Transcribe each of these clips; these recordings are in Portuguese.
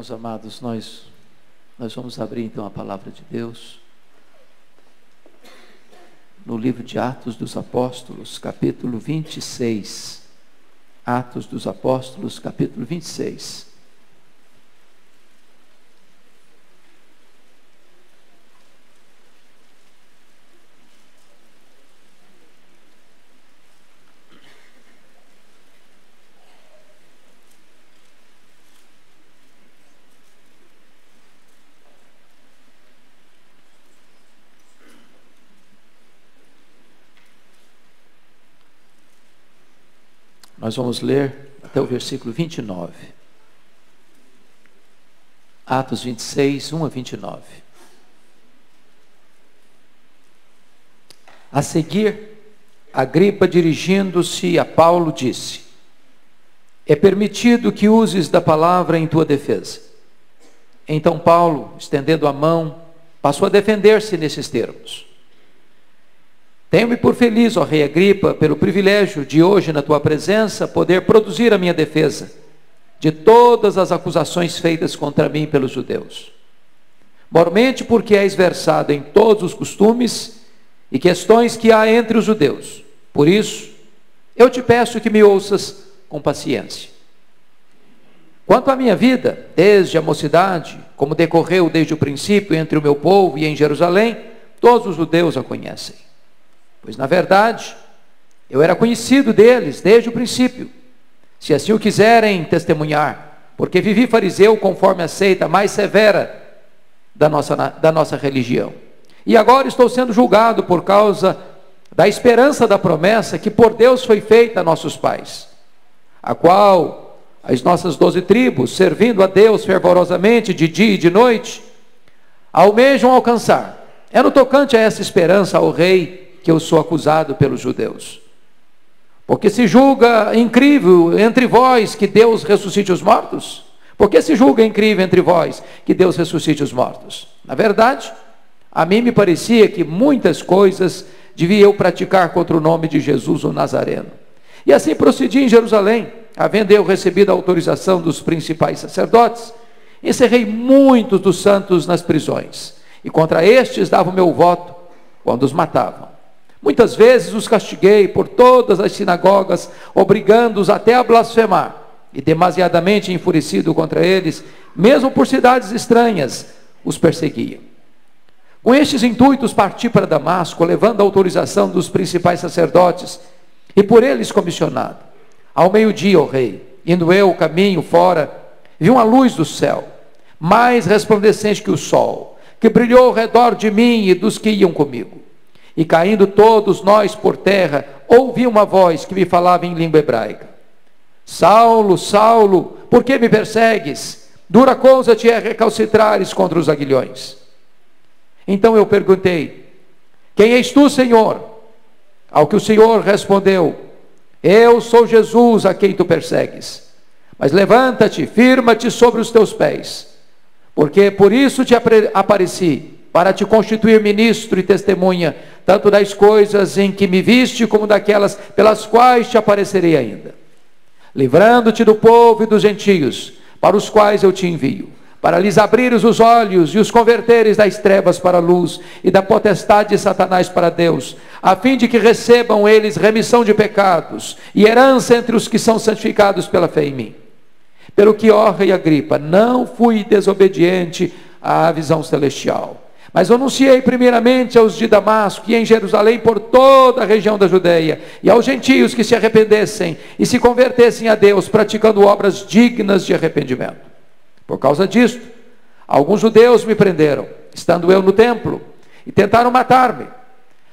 Irmãos amados, nós vamos abrir então a palavra de Deus no livro de Atos dos Apóstolos, capítulo 26. Atos dos Apóstolos, capítulo 26. Nós vamos ler até o versículo 29. Atos 26, 1 a 29. A seguir, Agripa, dirigindo-se a Paulo, disse: é permitido que uses da palavra em tua defesa. Então Paulo, estendendo a mão, passou a defender-se nesses termos: tenho-me por feliz, ó rei Agripa, pelo privilégio de hoje na tua presença poder produzir a minha defesa de todas as acusações feitas contra mim pelos judeus. Mormente porque és versado em todos os costumes e questões que há entre os judeus. Por isso, eu te peço que me ouças com paciência. Quanto à minha vida, desde a mocidade, como decorreu desde o princípio entre o meu povo e em Jerusalém, todos os judeus a conhecem. Pois, na verdade, eu era conhecido deles desde o princípio, se assim o quiserem testemunhar, porque vivi fariseu conforme a seita mais severa da nossa religião. E agora estou sendo julgado por causa da esperança da promessa que por Deus foi feita a nossos pais, a qual as nossas 12 tribos, servindo a Deus fervorosamente de dia e de noite, almejam alcançar. É no tocante a essa esperança, ao rei, que eu sou acusado pelos judeus. Porque se julga incrível entre vós que Deus ressuscite os mortos? Porque se julga incrível entre vós que Deus ressuscite os mortos? Na verdade, a mim me parecia que muitas coisas devia eu praticar contra o nome de Jesus o Nazareno. E assim procedi em Jerusalém, havendo eu recebido a autorização dos principais sacerdotes, encerrei muitos dos santos nas prisões, e contra estes dava o meu voto quando os matavam. Muitas vezes os castiguei por todas as sinagogas, obrigando-os até a blasfemar, e demasiadamente enfurecido contra eles, mesmo por cidades estranhas, os perseguia. Com estes intuitos parti para Damasco, levando a autorização dos principais sacerdotes, e por eles comissionado. Ao meio-dia, ó rei, indo eu o caminho fora, vi uma luz do céu, mais resplandecente que o sol, que brilhou ao redor de mim e dos que iam comigo. E caindo todos nós por terra, ouvi uma voz que me falava em língua hebraica: Saulo, Saulo, por que me persegues? Dura coisa te é recalcitrares contra os aguilhões. Então eu perguntei: quem és tu, Senhor? Ao que o Senhor respondeu: eu sou Jesus a quem tu persegues. Mas levanta-te, firma-te sobre os teus pés, porque por isso te apareci, para te constituir ministro e testemunha, tanto das coisas em que me viste, como daquelas pelas quais te aparecerei ainda, livrando-te do povo e dos gentios, para os quais eu te envio, para lhes abrires os olhos e os converteres das trevas para a luz, e da potestade de Satanás para Deus, a fim de que recebam eles remissão de pecados, e herança entre os que são santificados pela fé em mim. Pelo que, ó rei Agripa, não fui desobediente à visão celestial, mas anunciei primeiramente aos de Damasco e em Jerusalém por toda a região da Judeia, e aos gentios que se arrependessem e se convertessem a Deus, praticando obras dignas de arrependimento. Por causa disto, alguns judeus me prenderam, estando eu no templo, e tentaram matar-me.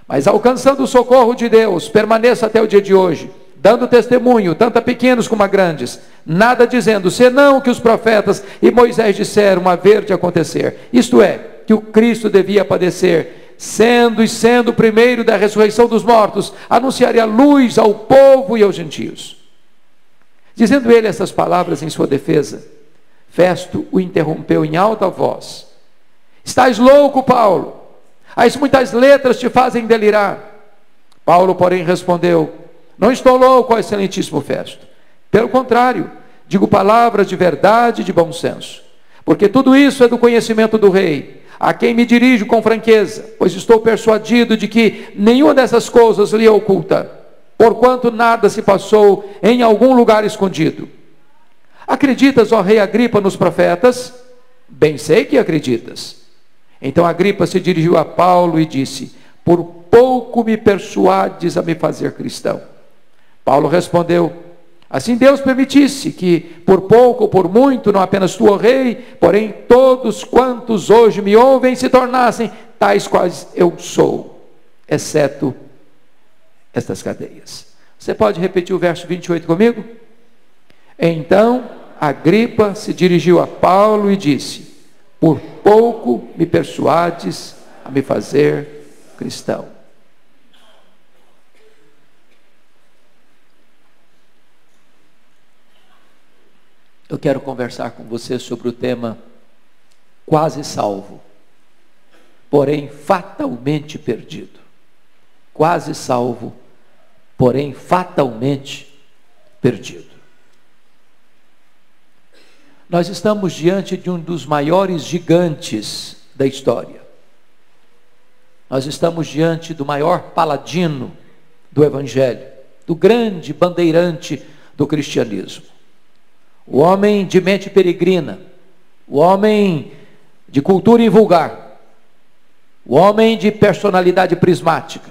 Mas alcançando o socorro de Deus, permaneço até o dia de hoje, dando testemunho, tanto a pequenos como a grandes, nada dizendo, senão o que os profetas e Moisés disseram haver de acontecer. Isto é, que o Cristo devia padecer, sendo o primeiro da ressurreição dos mortos, anunciaria a luz ao povo e aos gentios. Dizendo ele essas palavras em sua defesa, Festo o interrompeu em alta voz: estás louco, Paulo? As muitas letras te fazem delirar. Paulo, porém, respondeu: não estou louco, ó excelentíssimo Festo. Pelo contrário, digo palavras de verdade e de bom senso. porque tudo isso é do conhecimento do rei, a quem me dirijo com franqueza, pois estou persuadido de que nenhuma dessas coisas lhe é oculta, porquanto nada se passou em algum lugar escondido. Acreditas, ó rei Agripa, nos profetas? Bem sei que acreditas. Então Agripa se dirigiu a Paulo e disse: por pouco me persuades a me fazer cristão. Paulo respondeu: assim Deus permitisse que por pouco ou por muito, não apenas tu, ó rei, porém todos quantos hoje me ouvem se tornassem tais quais eu sou, exceto estas cadeias. Você pode repetir o verso 28 comigo? Então Agripa se dirigiu a Paulo e disse: por pouco me persuades a me fazer cristão. Eu quero conversar com você sobre o tema quase salvo, porém fatalmente perdido. Quase salvo, porém fatalmente perdido. Nós estamos diante de um dos maiores gigantes da história. Nós estamos diante do maior paladino do Evangelho, do grande bandeirante do cristianismo. O homem de mente peregrina, o homem de cultura invulgar, o homem de personalidade prismática,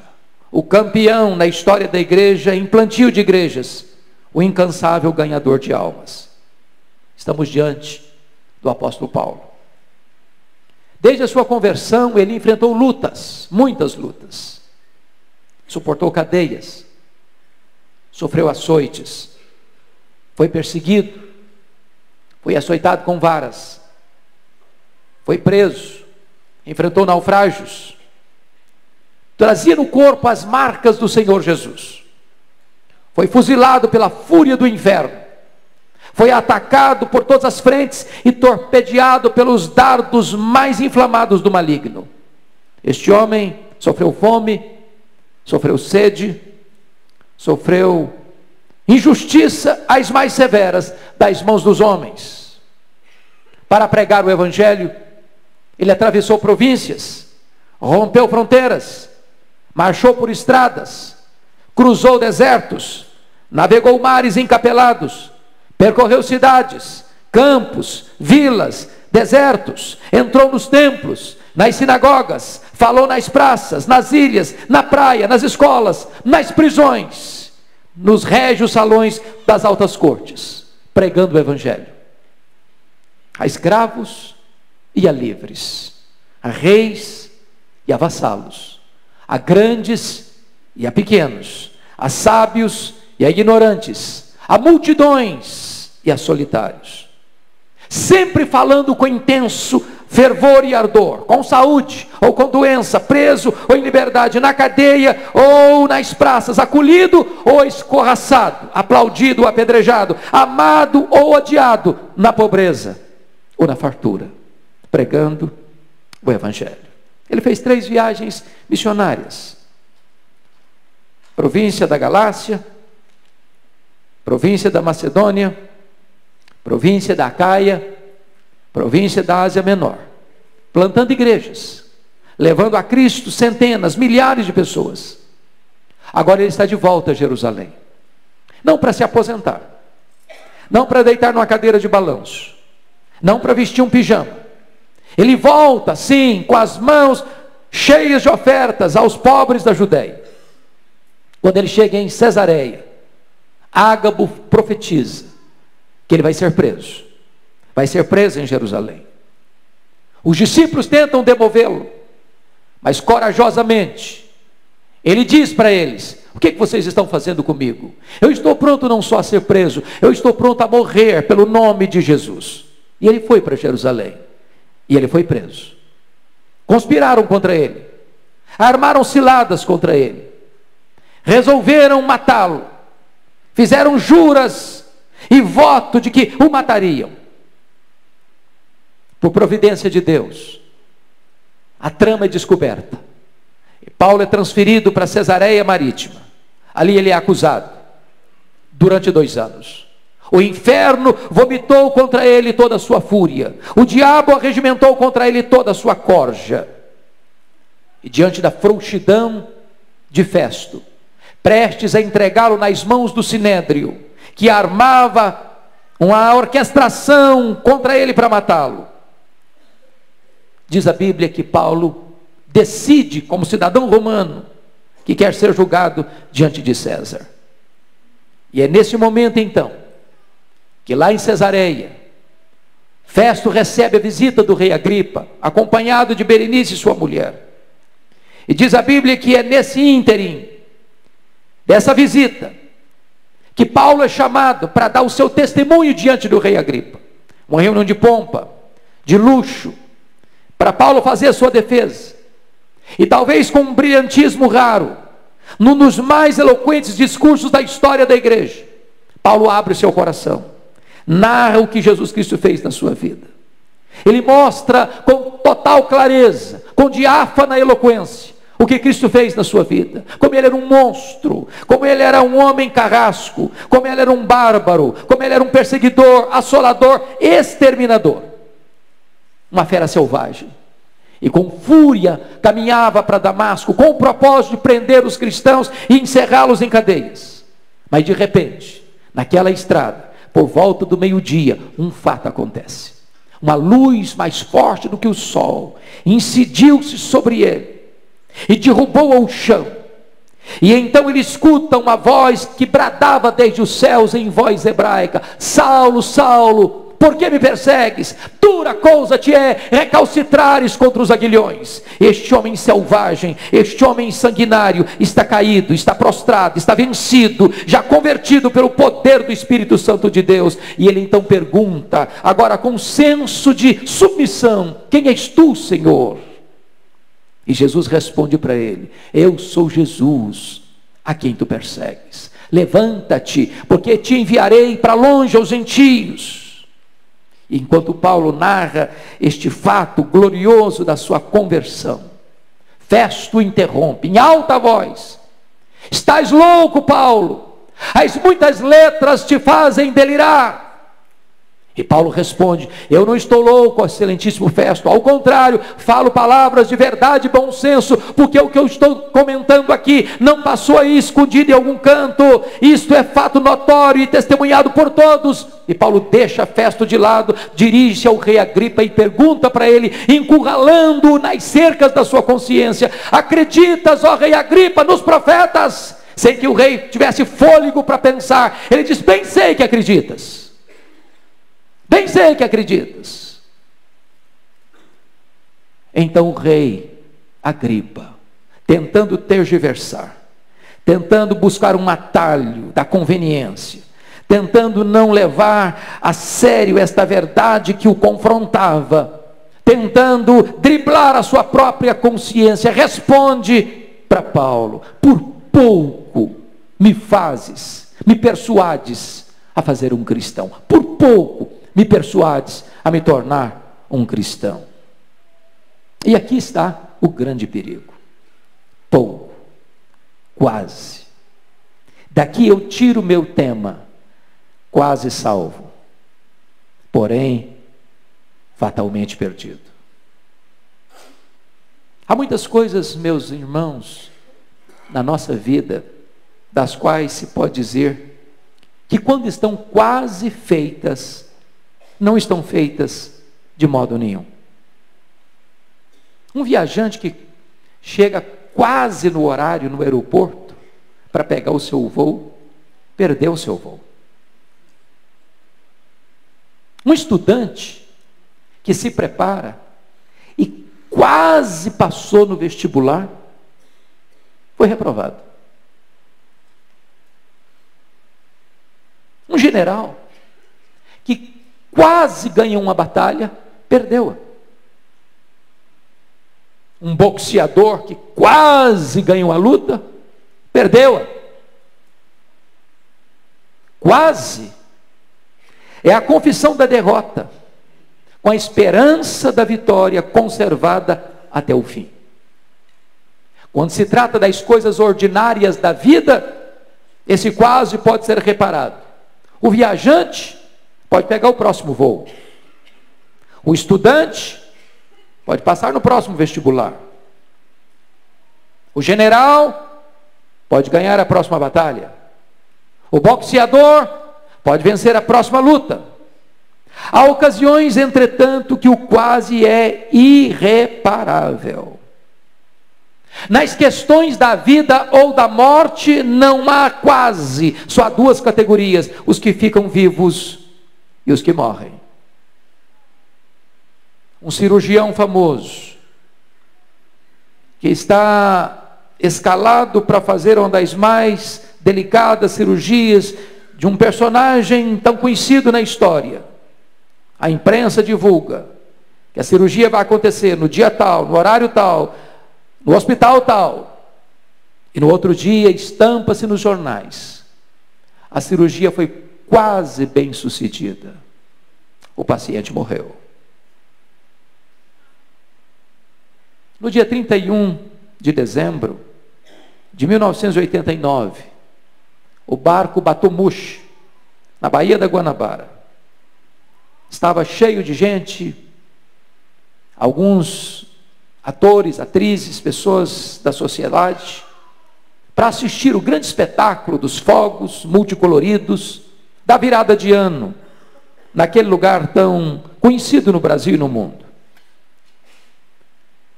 o campeão na história da igreja em plantio de igrejas, o incansável ganhador de almas. Estamos diante do apóstolo Paulo. Desde a sua conversão, ele enfrentou lutas, muitas lutas. Suportou cadeias, sofreu açoites, foi perseguido, foi açoitado com varas, foi preso, enfrentou naufrágios, trazia no corpo as marcas do Senhor Jesus, foi fuzilado pela fúria do inferno, foi atacado por todas as frentes e torpedeado pelos dardos mais inflamados do maligno. Este homem sofreu fome, sofreu sede, sofreu injustiça as mais severas das mãos dos homens. Para pregar o Evangelho, ele atravessou províncias, rompeu fronteiras, marchou por estradas, cruzou desertos, navegou mares encapelados, percorreu cidades, campos, vilas, desertos, entrou nos templos, nas sinagogas, falou nas praças, nas ilhas, na praia, nas escolas, nas prisões, nos régios salões das altas cortes, pregando o Evangelho a escravos e a livres, a reis e a vassalos, a grandes e a pequenos, a sábios e a ignorantes, a multidões e a solitários, sempre falando com intenso fervor e ardor, com saúde ou com doença, preso ou em liberdade, na cadeia ou nas praças, acolhido ou escorraçado, aplaudido ou apedrejado, amado ou odiado, na pobreza ou na fartura, pregando o Evangelho. Ele fez 3 viagens missionárias: província da Galácia, província da Macedônia, província da Acaia, província da Ásia Menor, plantando igrejas, levando a Cristo centenas, milhares de pessoas. Agora ele está de volta a Jerusalém, não para se aposentar, não para deitar numa cadeira de balanço, não para vestir um pijama. Ele volta, sim, com as mãos cheias de ofertas aos pobres da Judéia. Quando ele chega em Cesareia, Ágabo profetiza que ele vai ser preso. Vai ser preso em Jerusalém. Os discípulos tentam demovê-lo, mas corajosamente ele diz para eles: o que vocês estão fazendo comigo? Eu estou pronto não só a ser preso, eu estou pronto a morrer pelo nome de Jesus. E ele foi para Jerusalém, e ele foi preso. Conspiraram contra ele, armaram ciladas contra ele, resolveram matá-lo, fizeram juras e voto de que o matariam. Por providência de Deus, a trama é descoberta. E Paulo é transferido para Cesareia Marítima. Ali ele é acusado durante 2 anos. O inferno vomitou contra ele toda a sua fúria. O diabo arregimentou contra ele toda a sua corja. E diante da frouxidão de Festo, prestes a entregá-lo nas mãos do Sinédrio, que armava uma orquestração contra ele para matá-lo, diz a Bíblia que Paulo decide, como cidadão romano, que quer ser julgado diante de César. E é nesse momento então, que lá em Cesareia, Festo recebe a visita do rei Agripa, acompanhado de Berenice, sua mulher. E diz a Bíblia que é nesse ínterim dessa visita que Paulo é chamado para dar o seu testemunho diante do rei Agripa. Uma reunião de pompa, de luxo, para Paulo fazer a sua defesa. E talvez com um brilhantismo raro, num dos mais eloquentes discursos da história da igreja, Paulo abre o seu coração, narra o que Jesus Cristo fez na sua vida. Ele mostra com total clareza, com diáfana eloquência, o que Cristo fez na sua vida, como ele era um monstro, como ele era um homem carrasco, como ele era um bárbaro, como ele era um perseguidor, assolador, exterminador, uma fera selvagem. E com fúria caminhava para Damasco, com o propósito de prender os cristãos e encerrá-los em cadeias. Mas de repente, naquela estrada, por volta do meio-dia, um fato acontece. Uma luz mais forte do que o sol incidiu-se sobre ele e derrubou ao chão. E então ele escuta uma voz que bradava desde os céus em voz hebraica: Saulo, Saulo, por que me persegues? Dura coisa te é recalcitrares contra os aguilhões. Este homem selvagem, este homem sanguinário está caído, está prostrado, está vencido, já convertido pelo poder do Espírito Santo de Deus. E ele então pergunta, agora com senso de submissão: quem és tu, Senhor? E Jesus responde para ele: eu sou Jesus, a quem tu persegues. Levanta-te, porque te enviarei para longe aos gentios. Enquanto Paulo narra este fato glorioso da sua conversão, Festo interrompe em alta voz: estás louco, Paulo? As muitas letras te fazem delirar. E Paulo responde: eu não estou louco, excelentíssimo Festo, ao contrário, falo palavras de verdade e bom senso, porque o que eu estou comentando aqui não passou aí escondido em algum canto, isto é fato notório e testemunhado por todos. E Paulo deixa Festo de lado, dirige-se ao rei Agripa e pergunta para ele, encurralando-o nas cercas da sua consciência: acreditas, ó rei Agripa, nos profetas? Sem que o rei tivesse fôlego para pensar, ele diz: bem sei que acreditas. Bem sei que acreditas. Então o rei Agripa, tentando tergiversar, tentando buscar um atalho da conveniência, tentando não levar a sério esta verdade que o confrontava, tentando driblar a sua própria consciência, responde para Paulo: por pouco me persuades a fazer um cristão. Por pouco me persuades a me tornar um cristão. E aqui está o grande perigo. Pouco, quase. Daqui eu tiro meu tema: quase salvo, porém fatalmente perdido. Há muitas coisas, meus irmãos, na nossa vida, das quais se pode dizer que quando estão quase feitas, não estão feitas de modo nenhum. Um viajante que chega quase no horário no aeroporto para pegar o seu voo, perdeu o seu voo. Um estudante que se prepara e quase passou no vestibular, foi reprovado. Um general que quase ganhou uma batalha, perdeu-a. Um boxeador que quase ganhou a luta, perdeu-a. Quase é a confissão da derrota, com a esperança da vitória conservada até o fim. Quando se trata das coisas ordinárias da vida, esse quase pode ser reparado. O viajante pode pegar o próximo voo. O estudante pode passar no próximo vestibular. O general pode ganhar a próxima batalha. O boxeador pode vencer a próxima luta. Há ocasiões, entretanto, que o quase é irreparável. Nas questões da vida ou da morte, não há quase, só há duas categorias: os que ficam vivos e os que morrem. Um cirurgião famoso, que está escalado para fazer uma das mais delicadas cirurgias de um personagem tão conhecido na história. A imprensa divulga que a cirurgia vai acontecer no dia tal, no horário tal, no hospital tal. E no outro dia estampa-se nos jornais: a cirurgia foi quase bem sucedida. O paciente morreu. No dia 31 de dezembro de 1989, o barco Batomushi, na Baía da Guanabara, estava cheio de gente, alguns atores, atrizes, pessoas da sociedade, para assistir o grande espetáculo dos fogos multicoloridos da virada de ano, naquele lugar tão conhecido no Brasil e no mundo.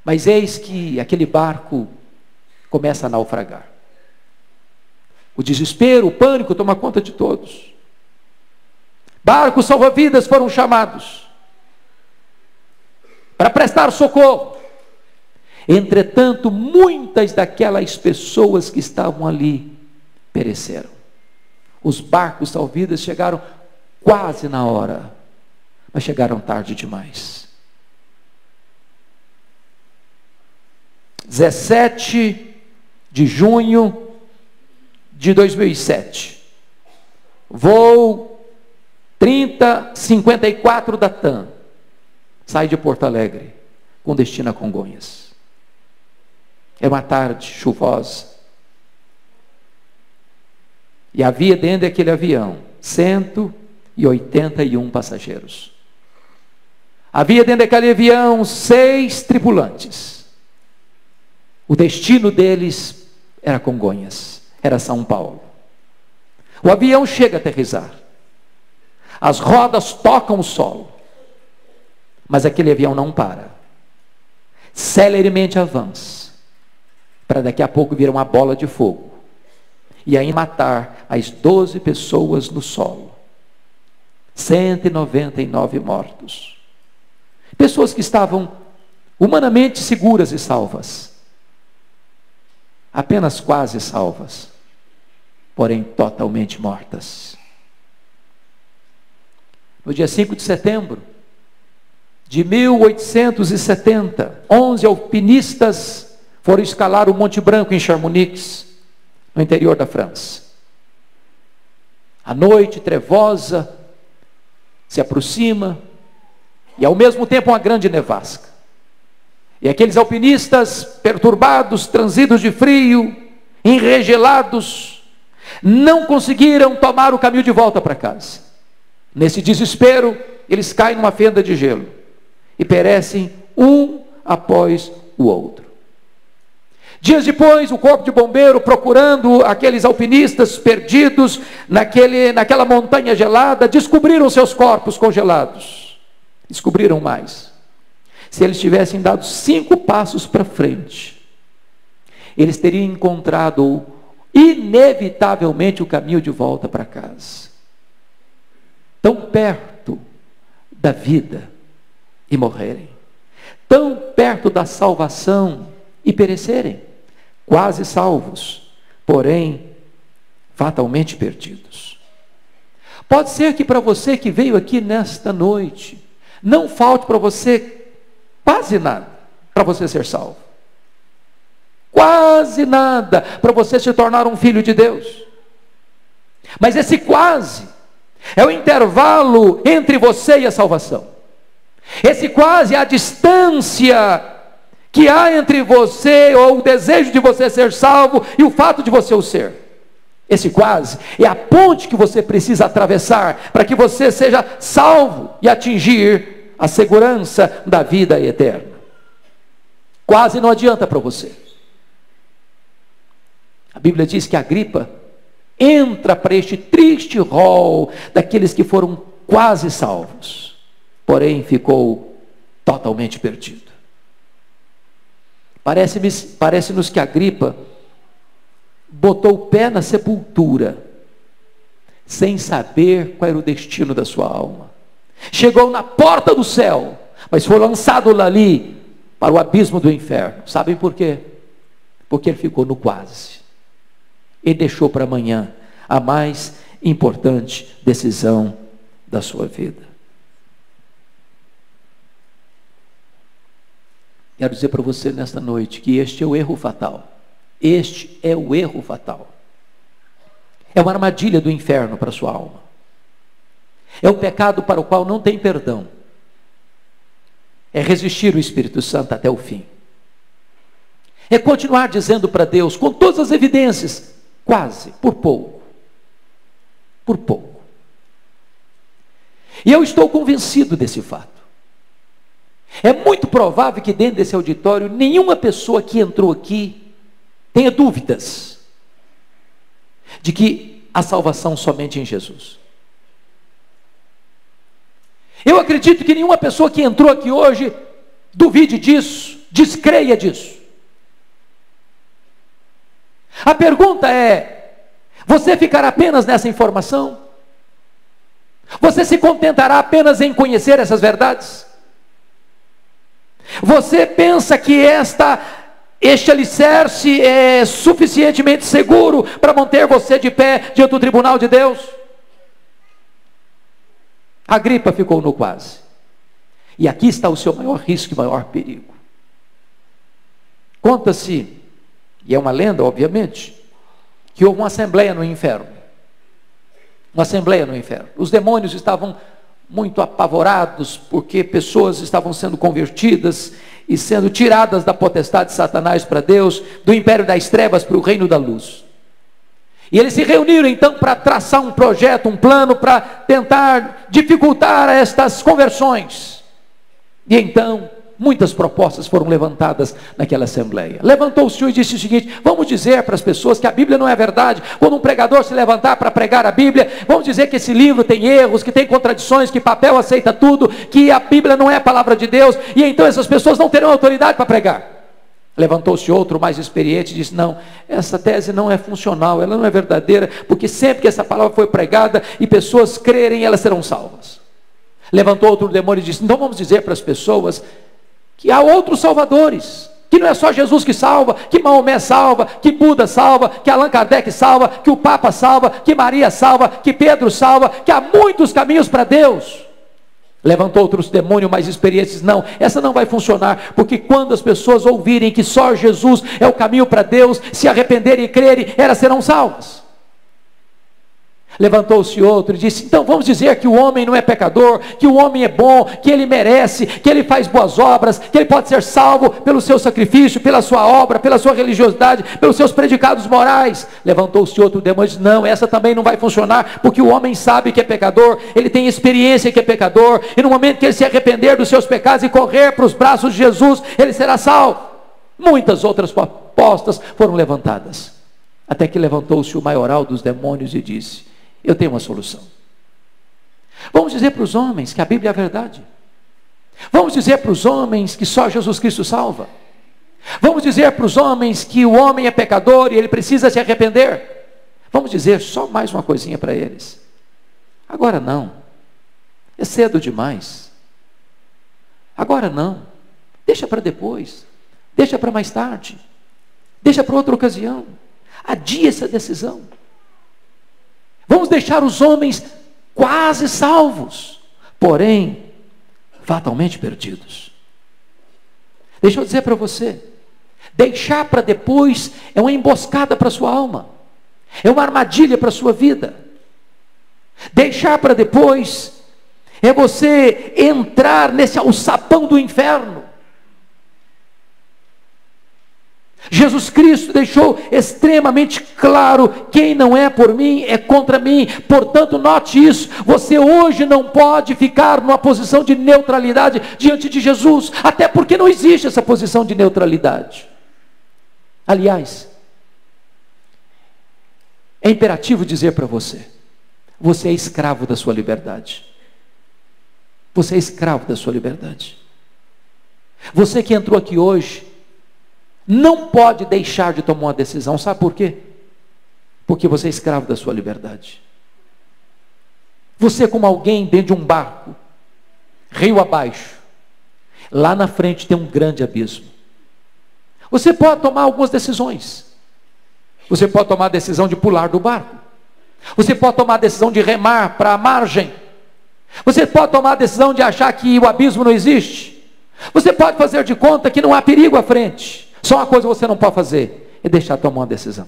Mas eis que aquele barco começa a naufragar. O desespero, o pânico toma conta de todos. Barcos salva-vidas foram chamados para prestar socorro. Entretanto, muitas daquelas pessoas que estavam ali pereceram. Os barcos salva-vidas chegaram quase na hora, mas chegaram tarde demais. 17 de junho de 2007, voo 3054 da TAM, sai de Porto Alegre, com destino a Congonhas. É uma tarde chuvosa, e havia dentro daquele avião 181 passageiros. Havia dentro daquele avião 6 tripulantes. O destino deles era Congonhas, era São Paulo. O avião chega a aterrissar. As rodas tocam o solo. Mas aquele avião não para. Celeremente avança, para daqui a pouco vir uma bola de fogo e aí matar as 12 pessoas no solo. 199 mortos. Pessoas que estavam humanamente seguras e salvas. Apenas quase salvas, porém totalmente mortas. No dia 5 de setembro de 1870, 11 alpinistas foram escalar o Monte Branco em Chamonix, no interior da França. A noite trevosa se aproxima e ao mesmo tempo uma grande nevasca. E aqueles alpinistas perturbados, transidos de frio, enregelados, não conseguiram tomar o caminho de volta para casa. Nesse desespero, eles caem numa fenda de gelo e perecem um após o outro. Dias depois, o corpo de bombeiro, procurando aqueles alpinistas perdidos naquela montanha gelada, descobriram seus corpos congelados. Descobriram mais. Se eles tivessem dado 5 passos para frente, eles teriam encontrado inevitavelmente o caminho de volta para casa. Tão perto da vida e morrerem. Tão perto da salvação e perecerem. Quase salvos, porém fatalmente perdidos. Pode ser que para você que veio aqui nesta noite, não falte para você quase nada para você ser salvo. Quase nada para você se tornar um filho de Deus. Mas esse quase é o intervalo entre você e a salvação. Esse quase é a distância que há entre você, ou o desejo de você ser salvo, e o fato de você o ser. Esse quase é a ponte que você precisa atravessar para que você seja salvo e atingir a segurança da vida eterna. Quase não adianta para você. A Bíblia diz que Agripa entra para este triste rol daqueles que foram quase salvos, porém ficou totalmente perdido. Parece-nos que Agripa botou o pé na sepultura, sem saber qual era o destino da sua alma. Chegou na porta do céu, mas foi lançado ali para o abismo do inferno. Sabem por quê? Porque ele ficou no quase. Ele deixou para amanhã a mais importante decisão da sua vida. Quero dizer para você nesta noite que este é o erro fatal. Este é o erro fatal. É uma armadilha do inferno para a sua alma. É um pecado para o qual não tem perdão. É resistir o Espírito Santo até o fim. É continuar dizendo para Deus, com todas as evidências, quase, por pouco. Por pouco. E eu estou convencido desse fato. É muito provável que dentro desse auditório, nenhuma pessoa que entrou aqui tenha dúvidas de que há salvação somente em Jesus. Eu acredito que nenhuma pessoa que entrou aqui hoje duvide disso, descreia disso. A pergunta é: você ficará apenas nessa informação? Você se contentará apenas em conhecer essas verdades? Você pensa que este alicerce é suficientemente seguro para manter você de pé diante do tribunal de Deus? Agripa ficou no quase. E aqui está o seu maior risco e maior perigo. Conta-se, e é uma lenda obviamente, que houve uma assembleia no inferno. Uma assembleia no inferno. Os demônios estavam muito apavorados, porque pessoas estavam sendo convertidas e sendo tiradas da potestade de Satanás para Deus, do império das trevas para o reino da luz. E eles se reuniram então para traçar um projeto, um plano para tentar dificultar estas conversões. E então, muitas propostas foram levantadas naquela assembleia. Levantou o Senhor e disse o seguinte: vamos dizer para as pessoas que a Bíblia não é verdade. Quando um pregador se levantar para pregar a Bíblia, vamos dizer que esse livro tem erros, que tem contradições, que papel aceita tudo, que a Bíblia não é a palavra de Deus, e então essas pessoas não terão autoridade para pregar. Levantou-se outro mais experiente e disse: não, essa tese não é funcional, ela não é verdadeira, porque sempre que essa palavra foi pregada e pessoas crerem, elas serão salvas. Levantou outro demônio e disse: então vamos dizer para as pessoas que há outros salvadores, que não é só Jesus que salva, que Maomé salva, que Buda salva, que Allan Kardec salva, que o Papa salva, que Maria salva, que Pedro salva, que há muitos caminhos para Deus. Levantou outros demônios mais experientes e disse: não, essa não vai funcionar, porque quando as pessoas ouvirem que só Jesus é o caminho para Deus, se arrependerem e crerem, elas serão salvas. Levantou-se outro e disse: então vamos dizer que o homem não é pecador, que o homem é bom, que ele merece, que ele faz boas obras, que ele pode ser salvo pelo seu sacrifício, pela sua obra, pela sua religiosidade, pelos seus predicados morais. Levantou-se outro demônio e disse: não, essa também não vai funcionar, porque o homem sabe que é pecador, ele tem experiência que é pecador, e no momento que ele se arrepender dos seus pecados e correr para os braços de Jesus, ele será salvo. Muitas outras propostas foram levantadas, até que levantou-se o maioral dos demônios e disse: eu tenho uma solução. Vamos dizer para os homens que a Bíblia é a verdade. Vamos dizer para os homens que só Jesus Cristo salva. Vamos dizer para os homens que o homem é pecador e ele precisa se arrepender. Vamos dizer só mais uma coisinha para eles. Agora não. É cedo demais. Agora não. Deixa para depois. Deixa para mais tarde. Deixa para outra ocasião. Adia essa decisão. Vamos deixar os homens quase salvos, porém fatalmente perdidos. Deixa eu dizer para você: deixar para depois é uma emboscada para a sua alma, é uma armadilha para a sua vida. Deixar para depois é você entrar nesse alçapão do inferno. Jesus Cristo deixou extremamente claro: quem não é por mim é contra mim. Portanto, note isso: você hoje não pode ficar numa posição de neutralidade diante de Jesus, até porque não existe essa posição de neutralidade. Aliás, é imperativo dizer para você: você é escravo da sua liberdade. Você é escravo da sua liberdade. Você que entrou aqui hoje não pode deixar de tomar uma decisão. Sabe por quê? Porque você é escravo da sua liberdade. Você é como alguém dentro de um barco, rio abaixo. Lá na frente tem um grande abismo. Você pode tomar algumas decisões. Você pode tomar a decisão de pular do barco. Você pode tomar a decisão de remar para a margem. Você pode tomar a decisão de achar que o abismo não existe. Você pode fazer de conta que não há perigo à frente. Só uma coisa você não pode fazer: é deixar de tomar uma decisão.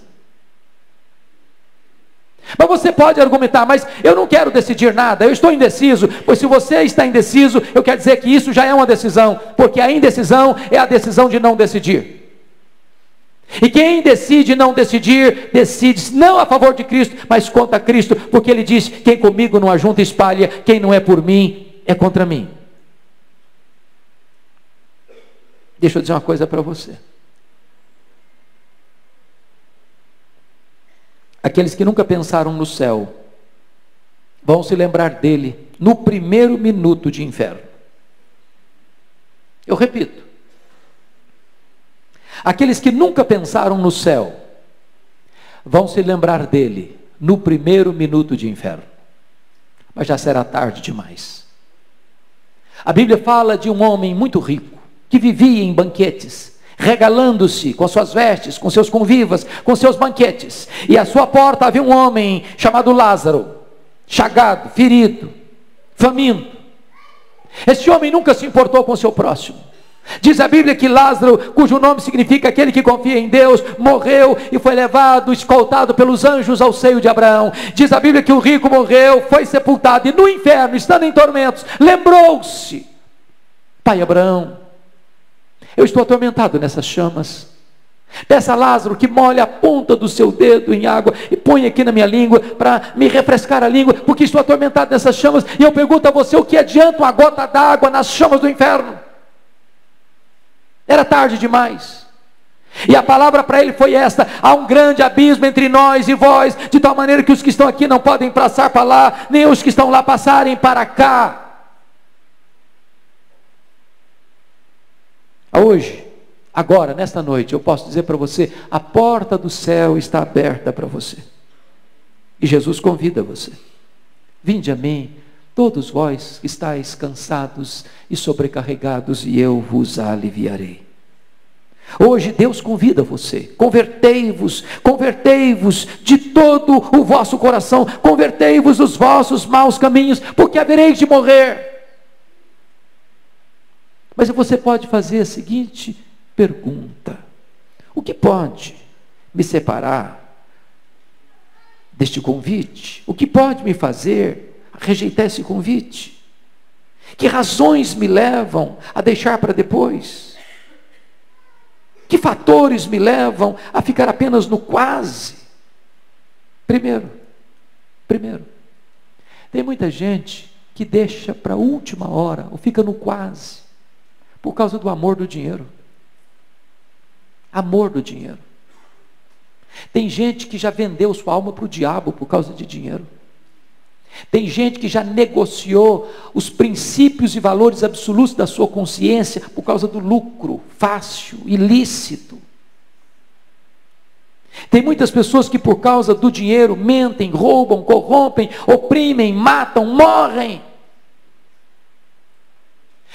Mas você pode argumentar: mas eu não quero decidir nada, eu estou indeciso. Pois se você está indeciso, eu quero dizer que isso já é uma decisão, porque a indecisão é a decisão de não decidir. E quem decide não decidir, decide não a favor de Cristo, mas contra Cristo, porque ele diz: quem comigo não ajunta espalha, quem não é por mim é contra mim. Deixa eu dizer uma coisa para você. Aqueles que nunca pensaram no céu vão se lembrar dele no primeiro minuto de inferno. Eu repito: aqueles que nunca pensaram no céu vão se lembrar dele no primeiro minuto de inferno. Mas já será tarde demais. A Bíblia fala de um homem muito rico, que vivia em banquetes, regalando-se com suas vestes, com seus convivas, com seus banquetes. E à sua porta havia um homem chamado Lázaro, chagado, ferido, faminto. Este homem nunca se importou com o seu próximo. Diz a Bíblia que Lázaro, cujo nome significa aquele que confia em Deus, morreu e foi levado, escoltado pelos anjos ao seio de Abraão. Diz a Bíblia que o rico morreu, foi sepultado, e no inferno, estando em tormentos, lembrou-se: pai Abraão, eu estou atormentado nessas chamas. Peça a Lázaro que molhe a ponta do seu dedo em água e põe aqui na minha língua para me refrescar a língua, porque estou atormentado nessas chamas. E eu pergunto a você: o que adianta uma gota d'água nas chamas do inferno? Era tarde demais. E a palavra para ele foi esta: há um grande abismo entre nós e vós, de tal maneira que os que estão aqui não podem passar para lá, nem os que estão lá passarem para cá. Hoje, agora, nesta noite, eu posso dizer para você: a porta do céu está aberta para você. E Jesus convida você: vinde a mim, todos vós que estáis cansados e sobrecarregados, e eu vos aliviarei. Hoje Deus convida você: convertei-vos, convertei-vos de todo o vosso coração, convertei-vos dos vossos maus caminhos, porque havereis de morrer. Mas você pode fazer a seguinte pergunta: o que pode me separar deste convite? O que pode me fazer rejeitar esse convite? Que razões me levam a deixar para depois? Que fatores me levam a ficar apenas no quase? Primeiro, tem muita gente que deixa para a última hora, ou fica no quase, por causa do amor do dinheiro. Amor do dinheiro. Tem gente que já vendeu sua alma para o diabo por causa de dinheiro. Tem gente que já negociou os princípios e valores absolutos da sua consciência por causa do lucro fácil, ilícito. Tem muitas pessoas que por causa do dinheiro mentem, roubam, corrompem, oprimem, matam, morrem.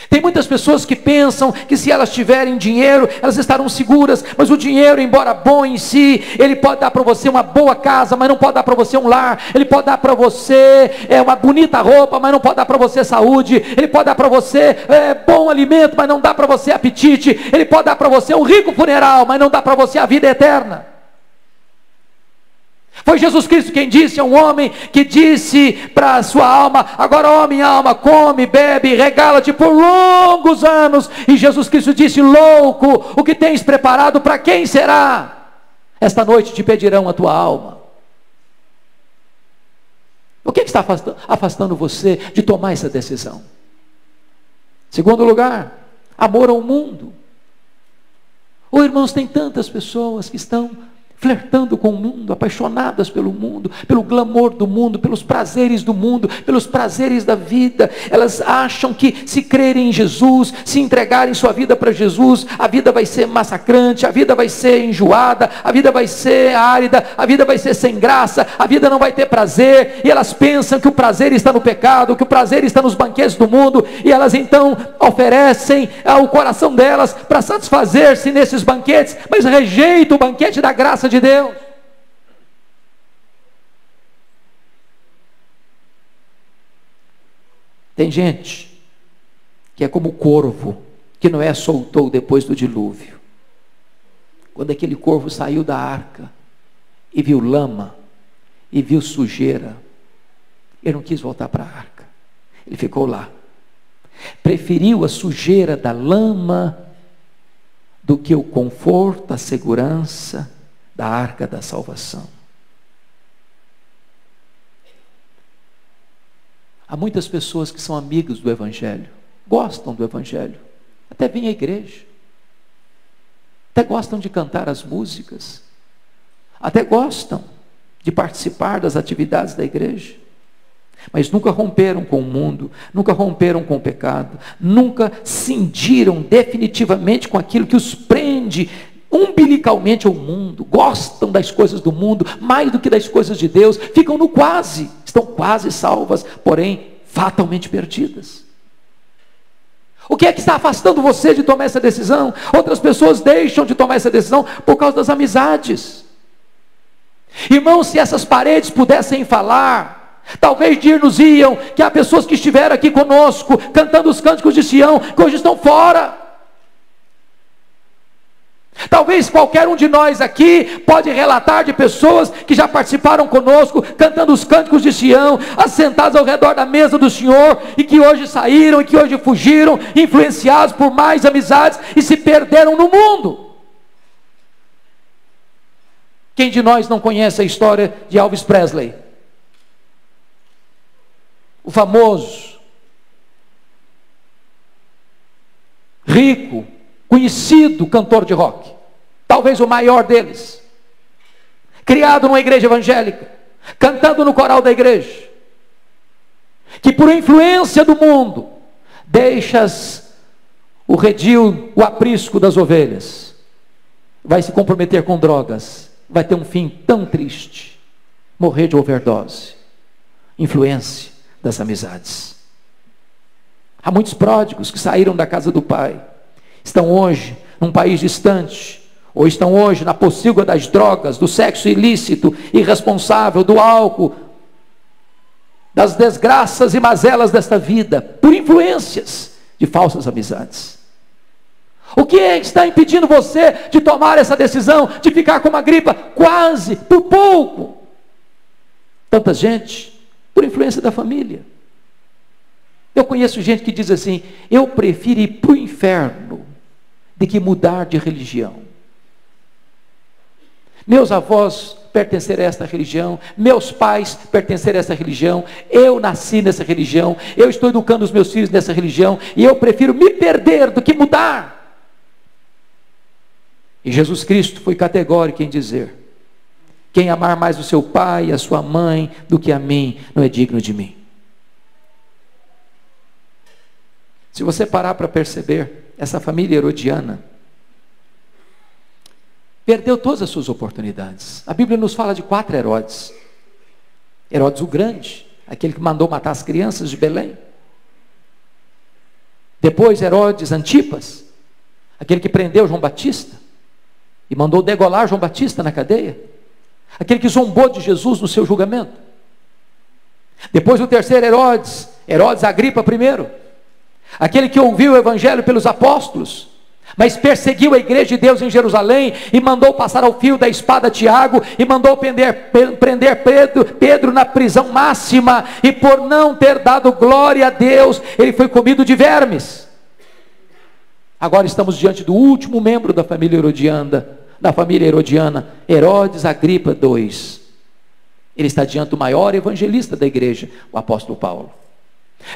Tem muitas pessoas que pensam que se elas tiverem dinheiro, elas estarão seguras, mas o dinheiro, embora bom em si, ele pode dar para você uma boa casa, mas não pode dar para você um lar. Ele pode dar para você uma bonita roupa, mas não pode dar para você saúde. Ele pode dar para você bom alimento, mas não dá para você apetite. Ele pode dar para você um rico funeral, mas não dá para você a vida eterna. Foi Jesus Cristo quem disse a um homem que disse para a sua alma: agora, ó minha alma, come, bebe, regala-te por longos anos. E Jesus Cristo disse: louco, o que tens preparado para quem será? Esta noite te pedirão a tua alma. O que está afastando você de tomar essa decisão? Segundo lugar, amor ao mundo. Oh, irmãos, tem tantas pessoas que estão flertando com o mundo, apaixonadas pelo mundo, pelo glamour do mundo, pelos prazeres do mundo, pelos prazeres da vida. Elas acham que se crerem em Jesus, se entregarem sua vida para Jesus, a vida vai ser massacrante, a vida vai ser enjoada, a vida vai ser árida, a vida vai ser sem graça, a vida não vai ter prazer, e elas pensam que o prazer está no pecado, que o prazer está nos banquetes do mundo, e elas então oferecem ao coração delas para satisfazer-se nesses banquetes, mas rejeitam o banquete da graça de Deus. Tem gente que é como o corvo que Noé soltou depois do dilúvio. Quando aquele corvo saiu da arca e viu lama e viu sujeira, ele não quis voltar para a arca, ele ficou lá. Preferiu a sujeira da lama do que o conforto, a segurança da arca da salvação. Há muitas pessoas que são amigos do Evangelho, gostam do Evangelho, até vêm à igreja, até gostam de cantar as músicas, até gostam de participar das atividades da igreja, mas nunca romperam com o mundo, nunca romperam com o pecado, nunca cindiram definitivamente com aquilo que os prende umbilicalmente ao mundo, gostam das coisas do mundo mais do que das coisas de Deus, ficam no quase, estão quase salvas, porém fatalmente perdidas. O que é que está afastando você de tomar essa decisão? Outras pessoas deixam de tomar essa decisão por causa das amizades. Irmãos, se essas paredes pudessem falar, talvez dir-nos-iam que há pessoas que estiveram aqui conosco, cantando os cânticos de Sião, que hoje estão fora. Talvez qualquer um de nós aqui pode relatar de pessoas que já participaram conosco, cantando os cânticos de Sião, assentados ao redor da mesa do Senhor, e que hoje saíram, e que hoje fugiram, influenciados por mais amizades, e se perderam no mundo. Quem de nós não conhece a história de Elvis Presley? O famoso, rico, conhecido cantor de rock, talvez o maior deles, criado numa igreja evangélica, cantando no coral da igreja, que por influência do mundo, deixas o redil, o aprisco das ovelhas, vai se comprometer com drogas, vai ter um fim tão triste, morrer de overdose, influência das amizades. Há muitos pródigos que saíram da casa do pai, estão hoje num país distante, ou estão hoje na pocilga das drogas, do sexo ilícito, irresponsável, do álcool, das desgraças e mazelas desta vida, por influências de falsas amizades. O que é que está impedindo você de tomar essa decisão, de ficar com uma gripa quase, por pouco? Tanta gente, por influência da família. Eu conheço gente que diz assim: eu prefiro ir para o inferno de que mudar de religião. Meus avós pertenceram a esta religião, meus pais pertenceram a esta religião, eu nasci nessa religião, eu estou educando os meus filhos nessa religião, e eu prefiro me perder do que mudar. E Jesus Cristo foi categórico em dizer: quem amar mais o seu pai e a sua mãe do que a mim, não é digno de mim. Se você parar para perceber, essa família herodiana perdeu todas as suas oportunidades. A Bíblia nos fala de 4 Herodes. Herodes o Grande, aquele que mandou matar as crianças de Belém. Depois Herodes Antipas, aquele que prendeu João Batista e mandou degolar João Batista na cadeia. Aquele que zombou de Jesus no seu julgamento. Depois o terceiro Herodes, Herodes Agripa I, aquele que ouviu o evangelho pelos apóstolos, mas perseguiu a igreja de Deus em Jerusalém, e mandou passar ao fio da espada Tiago, e mandou prender Pedro na prisão máxima, e por não ter dado glória a Deus, ele foi comido de vermes. Agora estamos diante do último membro da família herodiana, Herodes Agripa II. Ele está diante do maior evangelista da igreja, o apóstolo Paulo.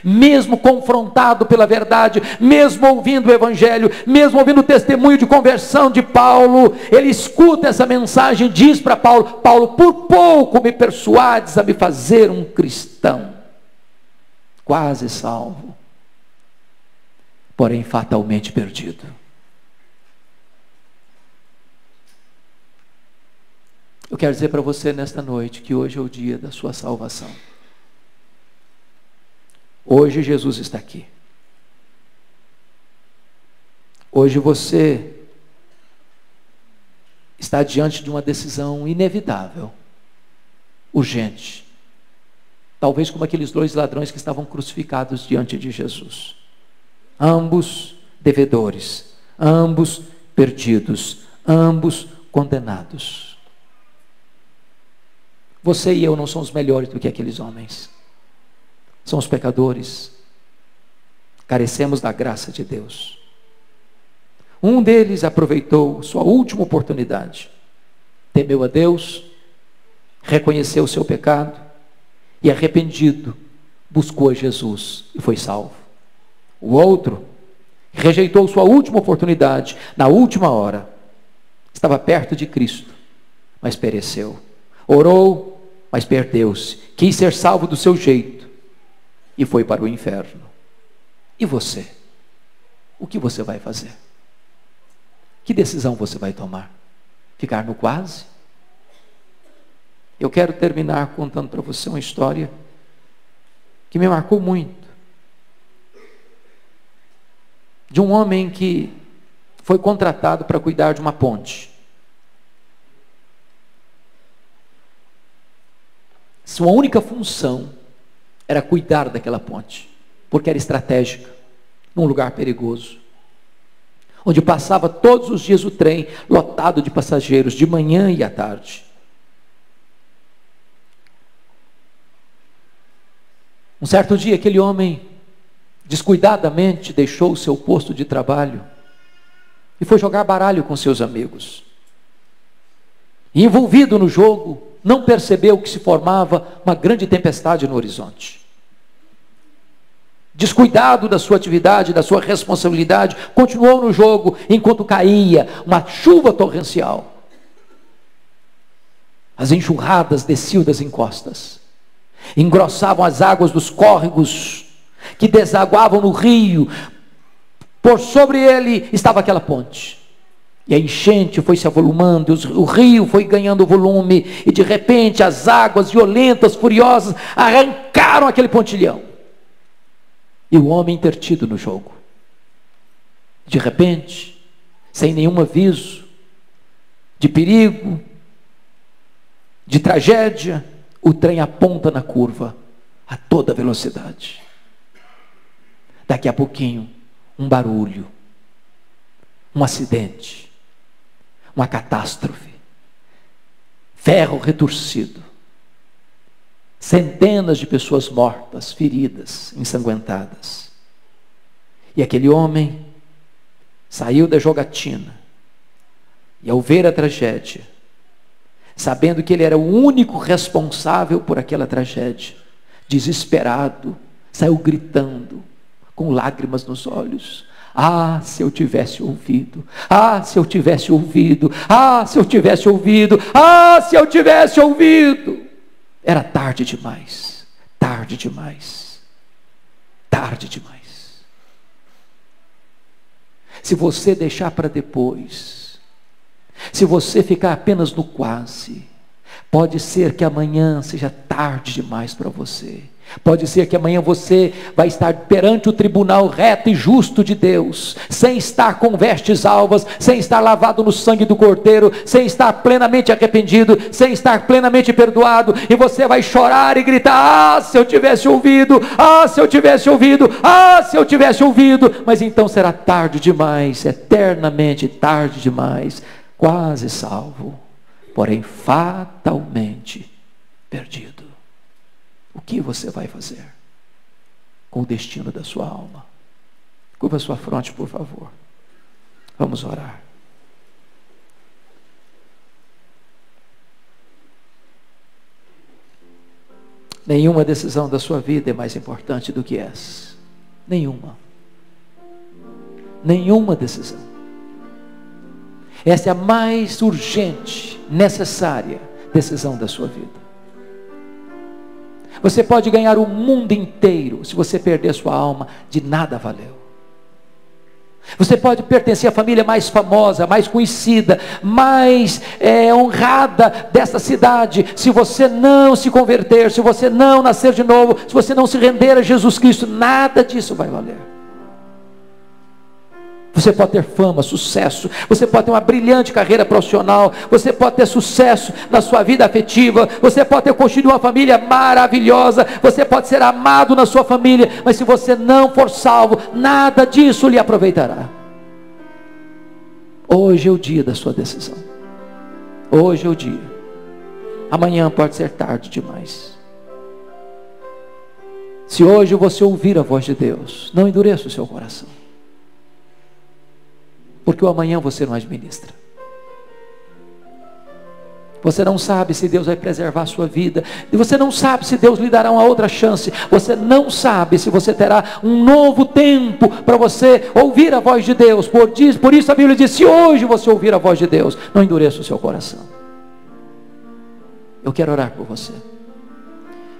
Mesmo confrontado pela verdade, mesmo ouvindo o evangelho, mesmo ouvindo o testemunho de conversão de Paulo, ele escuta essa mensagem e diz para Paulo: Paulo, por pouco me persuades a me fazer um cristão, quase salvo, porém fatalmente perdido. Eu quero dizer para você nesta noite que hoje é o dia da sua salvação. Hoje Jesus está aqui. Hoje você está diante de uma decisão inevitável, urgente. Talvez como aqueles 2 ladrões que estavam crucificados diante de Jesus. Ambos devedores, ambos perdidos, ambos condenados. Você e eu não somos melhores do que aqueles homens. Somos pecadores, carecemos da graça de Deus. Um deles aproveitou sua última oportunidade, temeu a Deus, reconheceu o seu pecado e, arrependido, buscou a Jesus e foi salvo. O outro rejeitou sua última oportunidade na última hora, estava perto de Cristo, mas pereceu. Orou, mas perdeu-se, quis ser salvo do seu jeito e foi para o inferno. E você? O que você vai fazer? Que decisão você vai tomar? Ficar no quase? Eu quero terminar contando para você uma história que me marcou muito. De um homem que foi contratado para cuidar de uma ponte. Sua única função era cuidar daquela ponte, porque era estratégica, num lugar perigoso, onde passava todos os dias o trem lotado de passageiros, de manhã e à tarde. Um certo dia, aquele homem descuidadamente deixou o seu posto de trabalho e foi jogar baralho com seus amigos. E, envolvido no jogo, não percebeu que se formava uma grande tempestade no horizonte. Descuidado da sua atividade, da sua responsabilidade, continuou no jogo enquanto caía uma chuva torrencial. As enxurradas desciam das encostas, engrossavam as águas dos córregos que desaguavam no rio. Por sobre ele estava aquela ponte. E a enchente foi se avolumando, o rio foi ganhando volume, e de repente as águas violentas, furiosas, arrancaram aquele pontilhão. E o homem intertido no jogo. De repente, sem nenhum aviso de perigo, de tragédia, o trem aponta na curva a toda velocidade. Daqui a pouquinho, um barulho, um acidente, uma catástrofe, ferro retorcido, centenas de pessoas mortas, feridas, ensanguentadas. E aquele homem saiu da jogatina, e ao ver a tragédia, sabendo que ele era o único responsável por aquela tragédia, desesperado, saiu gritando, com lágrimas nos olhos: ah, se eu tivesse ouvido, ah, se eu tivesse ouvido, ah, se eu tivesse ouvido, ah, se eu tivesse ouvido. Era tarde demais, tarde demais, tarde demais. Se você deixar para depois, se você ficar apenas no quase, pode ser que amanhã seja tarde demais para você. Pode ser que amanhã você vai estar perante o tribunal reto e justo de Deus, sem estar com vestes alvas, sem estar lavado no sangue do Cordeiro, sem estar plenamente arrependido, sem estar plenamente perdoado, e você vai chorar e gritar: ah, se eu tivesse ouvido, ah, se eu tivesse ouvido, ah, se eu tivesse ouvido. Mas então será tarde demais, eternamente tarde demais, quase salvo, porém fatalmente perdido. O que você vai fazer com o destino da sua alma? Curva sua fronte, por favor. Vamos orar. Nenhuma decisão da sua vida é mais importante do que essa. Nenhuma. Nenhuma decisão. Essa é a mais urgente, necessária decisão da sua vida. Você pode ganhar o mundo inteiro, se você perder sua alma, de nada valeu. Você pode pertencer à família mais famosa, mais conhecida, mais honrada dessa cidade. Se você não se converter, se você não nascer de novo, se você não se render a Jesus Cristo, nada disso vai valer. Você pode ter fama, sucesso, você pode ter uma brilhante carreira profissional, você pode ter sucesso na sua vida afetiva, você pode ter construído uma família maravilhosa, você pode ser amado na sua família, mas se você não for salvo, nada disso lhe aproveitará. Hoje é o dia da sua decisão. Hoje é o dia. Amanhã pode ser tarde demais. Se hoje você ouvir a voz de Deus, não endureça o seu coração, porque o amanhã você não administra. Você não sabe se Deus vai preservar a sua vida, e você não sabe se Deus lhe dará uma outra chance, você não sabe se você terá um novo tempo para você ouvir a voz de Deus. Por isso a Bíblia diz: se hoje você ouvir a voz de Deus, não endureça o seu coração. Eu quero orar por você.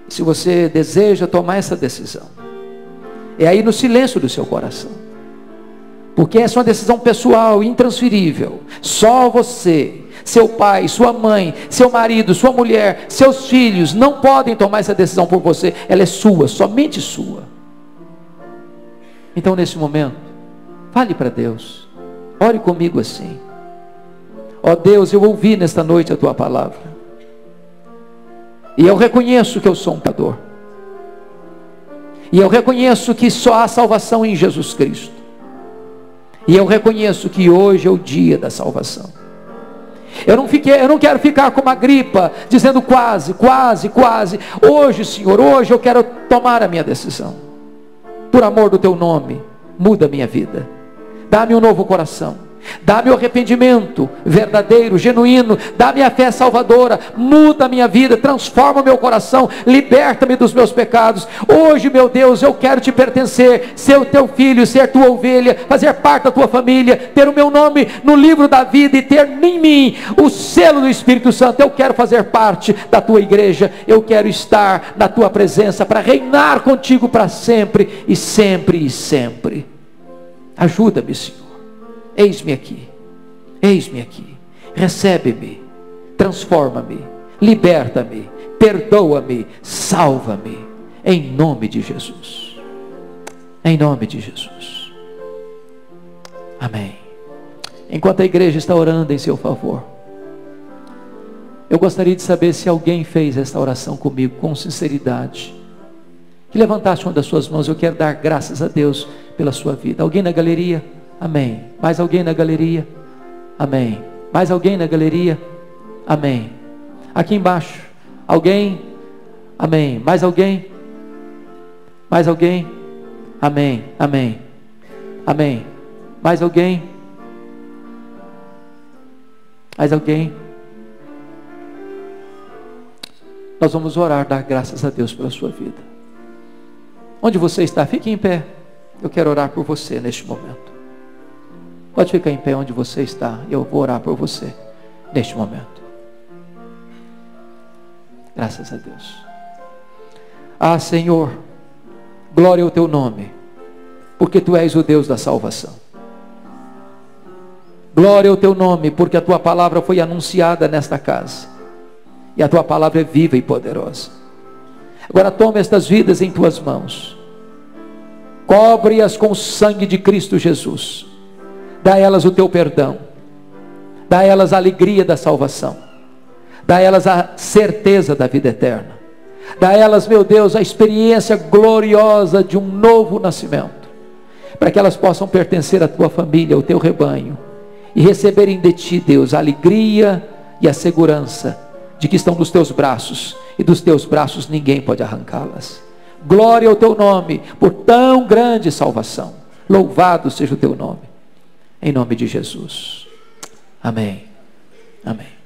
E se você deseja tomar essa decisão, é aí no silêncio do seu coração, porque essa é uma decisão pessoal, intransferível. Só você, seu pai, sua mãe, seu marido, sua mulher, seus filhos não podem tomar essa decisão por você. Ela é sua, somente sua. Então nesse momento, fale para Deus, ore comigo assim: ó Deus, eu ouvi nesta noite a tua palavra, e eu reconheço que eu sou um pecador, e eu reconheço que só há salvação em Jesus Cristo. E eu reconheço que hoje é o dia da salvação. Eu não quero ficar como a Agripa, dizendo quase, quase, quase. Hoje, Senhor, hoje eu quero tomar a minha decisão. Por amor do teu nome, muda a minha vida. Dá-me um novo coração. Dá-me o arrependimento verdadeiro, genuíno. Dá-me a fé salvadora. Muda a minha vida, transforma o meu coração, liberta-me dos meus pecados. Hoje, meu Deus, eu quero te pertencer, ser o teu filho, ser tua ovelha, fazer parte da tua família, ter o meu nome no livro da vida e ter em mim o selo do Espírito Santo. Eu quero fazer parte da tua igreja, eu quero estar na tua presença para reinar contigo para sempre e sempre e sempre. Ajuda-me, Senhor. Eis-me aqui, recebe-me, transforma-me, liberta-me, perdoa-me, salva-me, em nome de Jesus, em nome de Jesus, amém. Enquanto a igreja está orando em seu favor, eu gostaria de saber se alguém fez esta oração comigo com sinceridade, que levantasse uma das suas mãos. Eu quero dar graças a Deus pela sua vida. Alguém na galeria? Amém. Mais alguém na galeria? Amém. Mais alguém na galeria? Amém. Aqui embaixo, alguém? Amém. Mais alguém? Mais alguém? Amém. Amém. Amém. Mais alguém? Mais alguém? Nós vamos orar, dar graças a Deus pela sua vida. Onde você está, fique em pé. Eu quero orar por você neste momento. Pode ficar em pé onde você está. Eu vou orar por você neste momento. Graças a Deus. Ah, Senhor, glória ao teu nome, porque tu és o Deus da salvação. Glória ao teu nome, porque a tua palavra foi anunciada nesta casa, e a tua palavra é viva e poderosa. Agora toma estas vidas em tuas mãos, cobre-as com o sangue de Cristo Jesus, dá a elas o teu perdão, dá a elas a alegria da salvação, dá a elas a certeza da vida eterna, dá a elas, meu Deus, a experiência gloriosa de um novo nascimento, para que elas possam pertencer à tua família, ao teu rebanho, e receberem de ti, Deus, a alegria e a segurança de que estão nos teus braços, e dos teus braços ninguém pode arrancá-las. Glória ao teu nome, por tão grande salvação. Louvado seja o teu nome, em nome de Jesus. Amém. Amém.